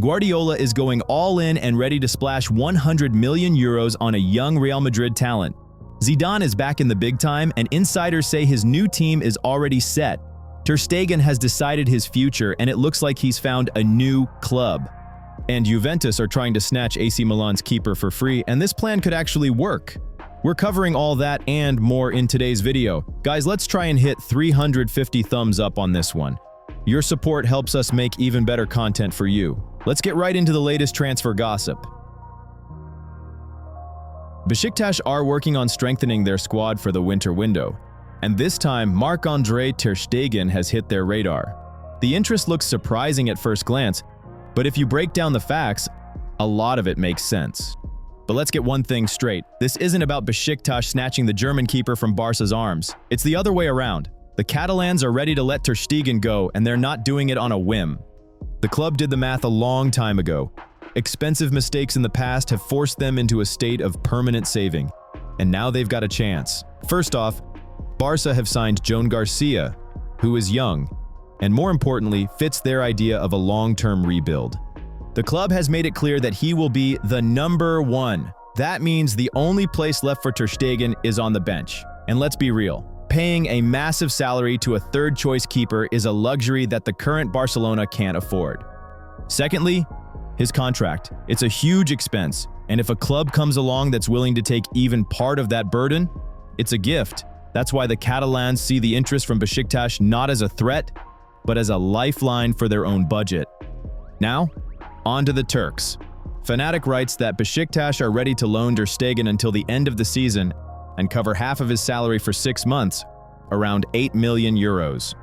Guardiola is going all in and ready to splash 100 million euros on a young Real Madrid talent. Zidane is back in the big time, and insiders say his new team is already set. Ter Stegen has decided his future, and it looks like he's found a new club. And Juventus are trying to snatch AC Milan's keeper for free, and this plan could actually work. We're covering all that and more in today's video. Guys, let's try and hit 350 thumbs up on this one. Your support helps us make even better content for you. Let's get right into the latest transfer gossip. Besiktas are working on strengthening their squad for the winter window, and this time Marc-Andre Ter Stegen has hit their radar. The interest looks surprising at first glance, but if you break down the facts, a lot of it makes sense. But let's get one thing straight. This isn't about Besiktas snatching the German keeper from Barca's arms. It's the other way around. The Catalans are ready to let Ter Stegen go, and they're not doing it on a whim. The club did the math a long time ago. Expensive mistakes in the past have forced them into a state of permanent saving, and now they've got a chance. First off, Barca have signed Joan Garcia, who is young, and more importantly, fits their idea of a long-term rebuild. The club has made it clear that he will be the number one. That means the only place left for Ter Stegen is on the bench. And let's be real, paying a massive salary to a third-choice keeper is a luxury that the current Barcelona can't afford. Secondly, his contract. It's a huge expense, and if a club comes along that's willing to take even part of that burden, it's a gift. That's why the Catalans see the interest from Besiktas not as a threat, but as a lifeline for their own budget. Now, on to the Turks. Fanatic writes that Besiktas are ready to loan Ter Stegen until the end of the season and cover half of his salary for 6 months, around 8 million euros.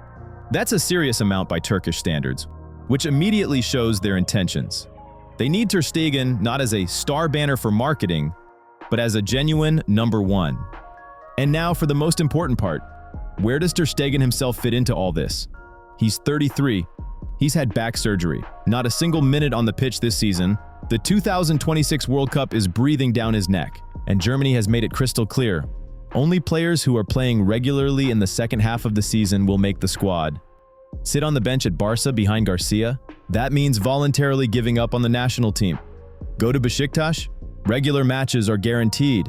That's a serious amount by Turkish standards, which immediately shows their intentions. They need Ter Stegen not as a star banner for marketing, but as a genuine number one. And now for the most important part. Where does Ter Stegen himself fit into all this? He's 33. He's had back surgery. Not a single minute on the pitch this season. The 2026 World Cup is breathing down his neck, and Germany has made it crystal clear. Only players who are playing regularly in the second half of the season will make the squad. Sit on the bench at Barca behind Garcia? That means voluntarily giving up on the national team. Go to Besiktas? Regular matches are guaranteed.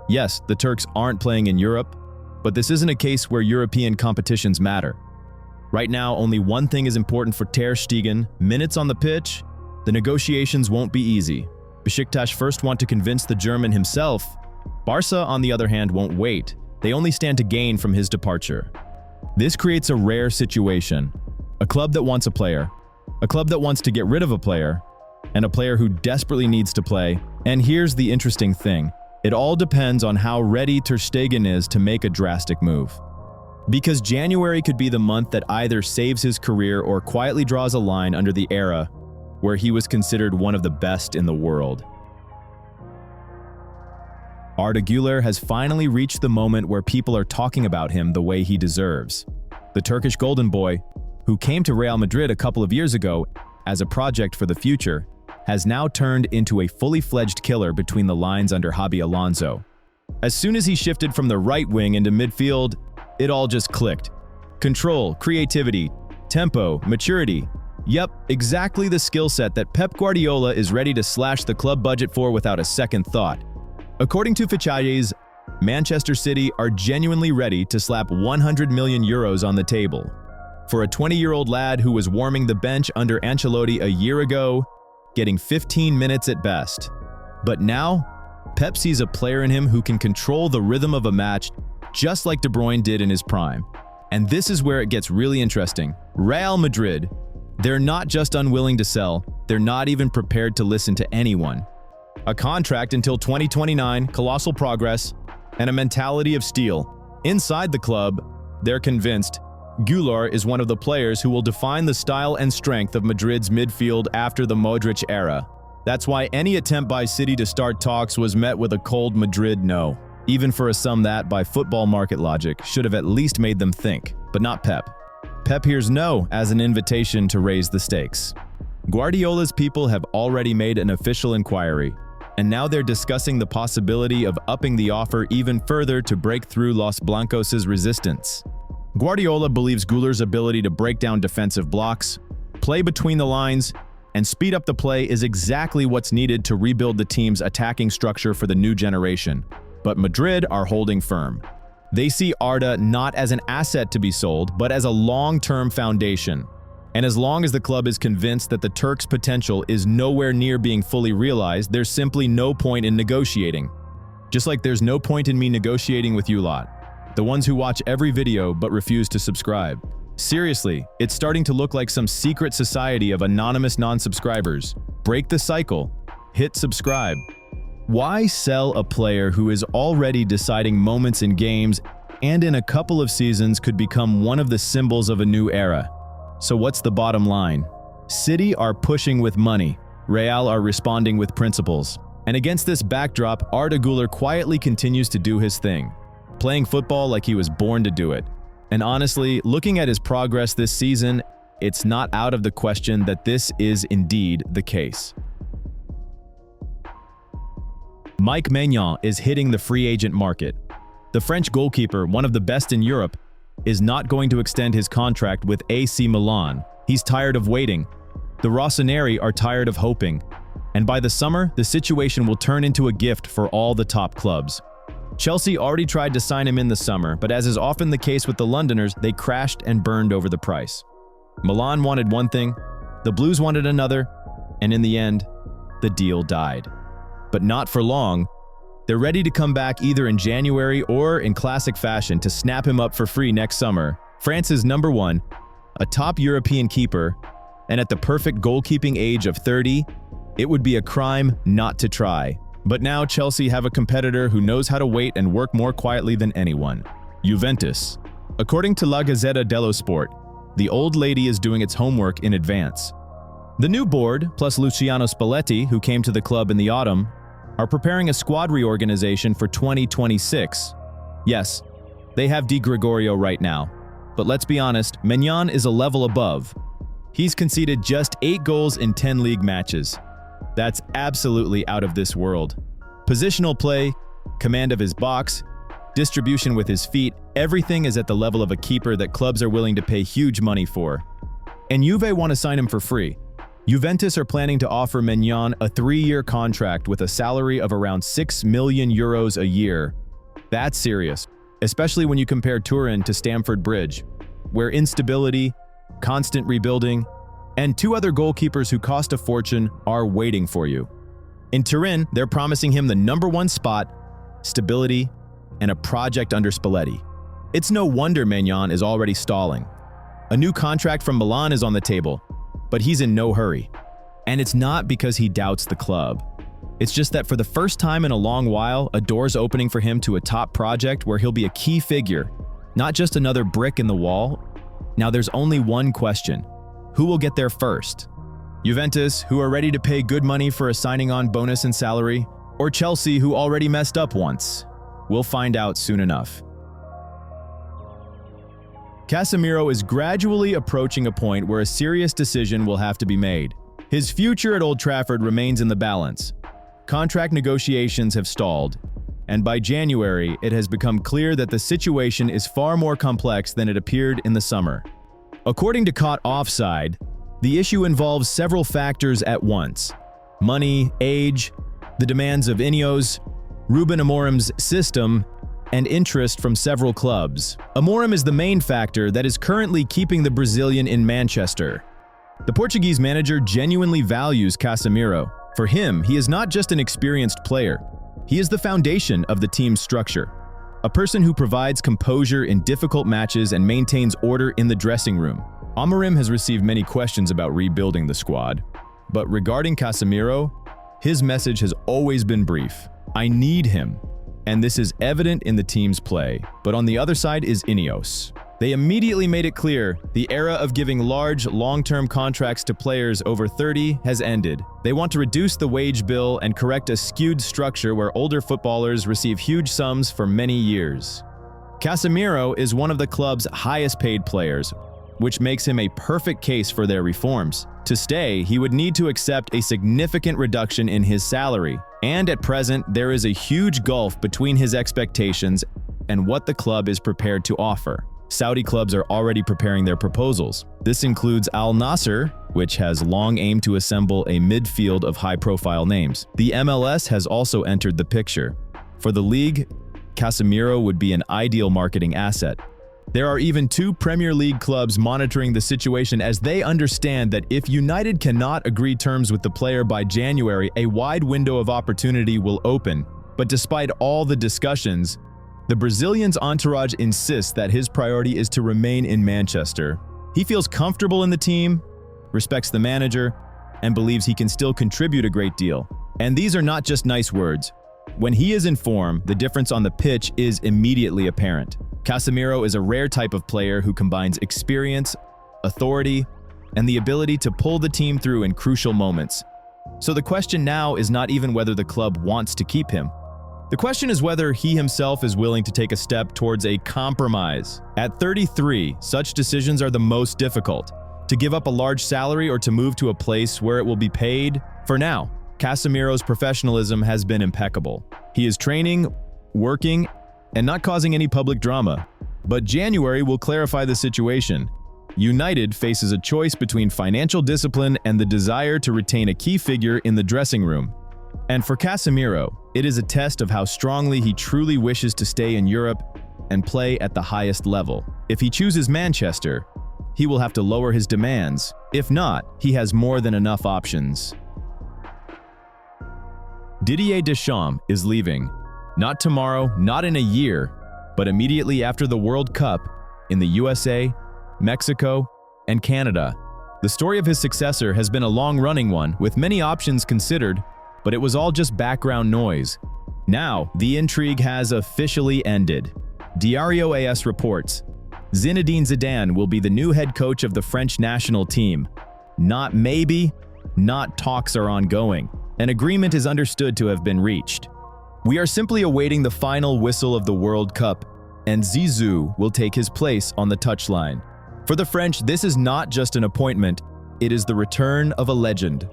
Yes, the Turks aren't playing in Europe, but this isn't a case where European competitions matter. Right now, only one thing is important for Ter Stegen: minutes on the pitch. The negotiations won't be easy. Besiktas first want to convince the German himself. Barca, on the other hand, won't wait. They only stand to gain from his departure. This creates a rare situation. A club that wants a player, a club that wants to get rid of a player, and a player who desperately needs to play. And here's the interesting thing. It all depends on how ready Ter Stegen is to make a drastic move. Because January could be the month that either saves his career or quietly draws a line under the era where he was considered one of the best in the world. Arda Güler has finally reached the moment where people are talking about him the way he deserves. The Turkish golden boy, who came to Real Madrid a couple of years ago as a project for the future, has now turned into a fully-fledged killer between the lines under Xabi Alonso. As soon as he shifted from the right wing into midfield, it all just clicked. Control, creativity, tempo, maturity. Yep, exactly the skill set that Pep Guardiola is ready to slash the club budget for without a second thought. According to Fichajes, Manchester City are genuinely ready to slap 100 million euros on the table. For a 20-year-old lad who was warming the bench under Ancelotti a year ago, getting 15 minutes at best. But now, Pep sees a player in him who can control the rhythm of a match just like De Bruyne did in his prime. And this is where it gets really interesting. Real Madrid, they're not just unwilling to sell, they're not even prepared to listen to anyone. A contract until 2029, colossal progress, and a mentality of steel. Inside the club, they're convinced Güler is one of the players who will define the style and strength of Madrid's midfield after the Modric era. That's why any attempt by City to start talks was met with a cold Madrid no. Even for a sum that, by football market logic, should have at least made them think, but not Pep. Pep hears no as an invitation to raise the stakes. Guardiola's people have already made an official inquiry, and now they're discussing the possibility of upping the offer even further to break through Los Blancos' resistance. Guardiola believes Güler's ability to break down defensive blocks, play between the lines, and speed up the play is exactly what's needed to rebuild the team's attacking structure for the new generation. But Madrid are holding firm. They see Arda not as an asset to be sold, but as a long-term foundation. And as long as the club is convinced that the Turk's potential is nowhere near being fully realized, there's simply no point in negotiating. Just like there's no point in me negotiating with you lot, the ones who watch every video but refuse to subscribe. Seriously, it's starting to look like some secret society of anonymous non-subscribers. Break the cycle. Hit subscribe. Why sell a player who is already deciding moments in games and in a couple of seasons could become one of the symbols of a new era? So what's the bottom line? City are pushing with money. Real are responding with principles. And against this backdrop, Arda Güler quietly continues to do his thing, playing football like he was born to do it. And honestly, looking at his progress this season, it's not out of the question that this is indeed the case. Mike Maignan is hitting the free agent market. The French goalkeeper, one of the best in Europe, is not going to extend his contract with AC Milan. He's tired of waiting. The Rossoneri are tired of hoping. And by the summer, the situation will turn into a gift for all the top clubs. Chelsea already tried to sign him in the summer, but as is often the case with the Londoners, they crashed and burned over the price. Milan wanted one thing, the Blues wanted another, and in the end, the deal died. But not for long. They're ready to come back either in January or in classic fashion to snap him up for free next summer. France's number one, a top European keeper, and at the perfect goalkeeping age of 30, it would be a crime not to try. But now Chelsea have a competitor who knows how to wait and work more quietly than anyone. Juventus. According to La Gazzetta dello Sport, the old lady is doing its homework in advance. The new board, plus Luciano Spalletti, who came to the club in the autumn, are preparing a squad reorganization for 2026. Yes, they have Di Gregorio right now. But let's be honest, Maignan is a level above. He's conceded just 8 goals in 10 league matches. That's absolutely out of this world. Positional play, command of his box, distribution with his feet, everything is at the level of a keeper that clubs are willing to pay huge money for. And Juve want to sign him for free. Juventus are planning to offer Maignan a 3-year contract with a salary of around 6 million euros a year. That's serious, especially when you compare Turin to Stamford Bridge, where instability, constant rebuilding, and 2 other goalkeepers who cost a fortune are waiting for you. In Turin, they're promising him the #1 spot, stability, and a project under Spalletti. It's no wonder Maignan is already stalling. A new contract from Milan is on the table, but he's in no hurry. And it's not because he doubts the club. It's just that for the first time in a long while, a door's opening for him to a top project where he'll be a key figure, not just another brick in the wall. Now there's only one question. Who will get there first? Juventus, who are ready to pay good money for a signing-on bonus and salary, or Chelsea, who already messed up once? We'll find out soon enough. Casemiro is gradually approaching a point where a serious decision will have to be made. His future at Old Trafford remains in the balance. Contract negotiations have stalled, and by January, it has become clear that the situation is far more complex than it appeared in the summer. According to Caught Offside, the issue involves several factors at once: money, age, the demands of Ineos, Ruben Amorim's system, and interest from several clubs. Amorim is the main factor that is currently keeping the Brazilian in Manchester. The Portuguese manager genuinely values Casemiro. For him, he is not just an experienced player. He is the foundation of the team's structure. A person who provides composure in difficult matches and maintains order in the dressing room. Amorim has received many questions about rebuilding the squad, but regarding Casemiro, his message has always been brief. I need him. And this is evident in the team's play. But on the other side is Ineos. They immediately made it clear the era of giving large, long-term contracts to players over 30 has ended. They want to reduce the wage bill and correct a skewed structure where older footballers receive huge sums for many years. Casemiro is one of the club's highest-paid players, which makes him a perfect case for their reforms. To stay, he would need to accept a significant reduction in his salary, and at present, there is a huge gulf between his expectations and what the club is prepared to offer. Saudi clubs are already preparing their proposals. This includes Al Nassr, which has long aimed to assemble a midfield of high-profile names. The MLS has also entered the picture. For the league, Casemiro would be an ideal marketing asset. There are even 2 Premier League clubs monitoring the situation, as they understand that if United cannot agree terms with the player by January, a wide window of opportunity will open. But despite all the discussions, the Brazilian's entourage insists that his priority is to remain in Manchester. He feels comfortable in the team, respects the manager, and believes he can still contribute a great deal. And these are not just nice words. When he is in form, the difference on the pitch is immediately apparent. Casemiro is a rare type of player who combines experience, authority, and the ability to pull the team through in crucial moments. So the question now is not even whether the club wants to keep him. The question is whether he himself is willing to take a step towards a compromise. At 33, such decisions are the most difficult. To give up a large salary or to move to a place where it will be paid? For now, Casemiro's professionalism has been impeccable. He is training, working, and not causing any public drama. But January will clarify the situation. United faces a choice between financial discipline and the desire to retain a key figure in the dressing room. And for Casemiro, it is a test of how strongly he truly wishes to stay in Europe and play at the highest level. If he chooses Manchester, he will have to lower his demands. If not, he has more than enough options. Didier Deschamps is leaving. Not tomorrow, not in a year, but immediately after the World Cup in the USA, Mexico, and Canada. The story of his successor has been a long-running one, with many options considered, but it was all just background noise. Now, the intrigue has officially ended. Diario AS reports, Zinedine Zidane will be the new head coach of the French national team. Not maybe, not talks are ongoing. An agreement is understood to have been reached. We are simply awaiting the final whistle of the World Cup, and Zizou will take his place on the touchline. For the French, this is not just an appointment, it is the return of a legend.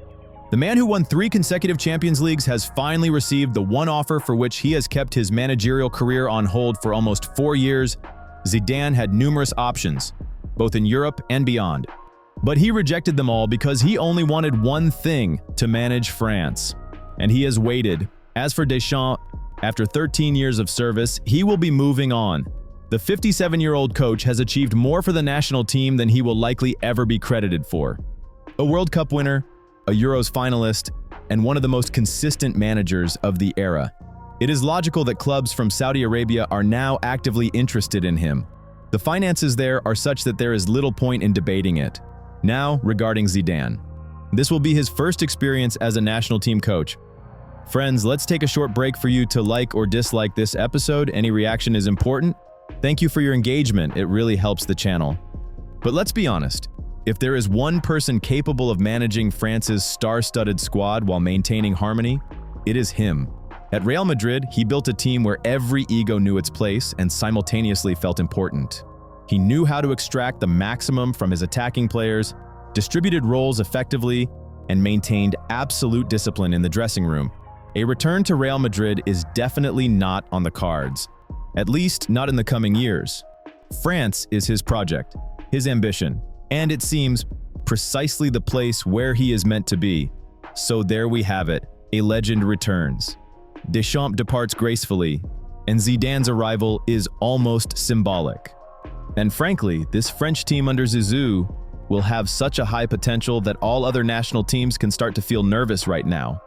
The man who won 3 consecutive Champions Leagues has finally received the one offer for which he has kept his managerial career on hold for almost 4 years. Zidane had numerous options, both in Europe and beyond. But he rejected them all because he only wanted one thing: to manage France. And he has waited. As for Deschamps, after 13 years of service, he will be moving on. The 57-year-old coach has achieved more for the national team than he will likely ever be credited for. A World Cup winner, a Euros finalist, and one of the most consistent managers of the era. It is logical that clubs from Saudi Arabia are now actively interested in him. The finances there are such that there is little point in debating it. Now, regarding Zidane. This will be his first experience as a national team coach. Friends, let's take a short break for you to like or dislike this episode. Any reaction is important. Thank you for your engagement, it really helps the channel. But let's be honest, if there is one person capable of managing France's star-studded squad while maintaining harmony, it is him. At Real Madrid, he built a team where every ego knew its place and simultaneously felt important. He knew how to extract the maximum from his attacking players, distributed roles effectively, and maintained absolute discipline in the dressing room. A return to Real Madrid is definitely not on the cards, at least not in the coming years. France is his project, his ambition, and it seems precisely the place where he is meant to be. So there we have it, a legend returns. Deschamps departs gracefully, and Zidane's arrival is almost symbolic. And frankly, this French team under Zizou will have such a high potential that all other national teams can start to feel nervous right now.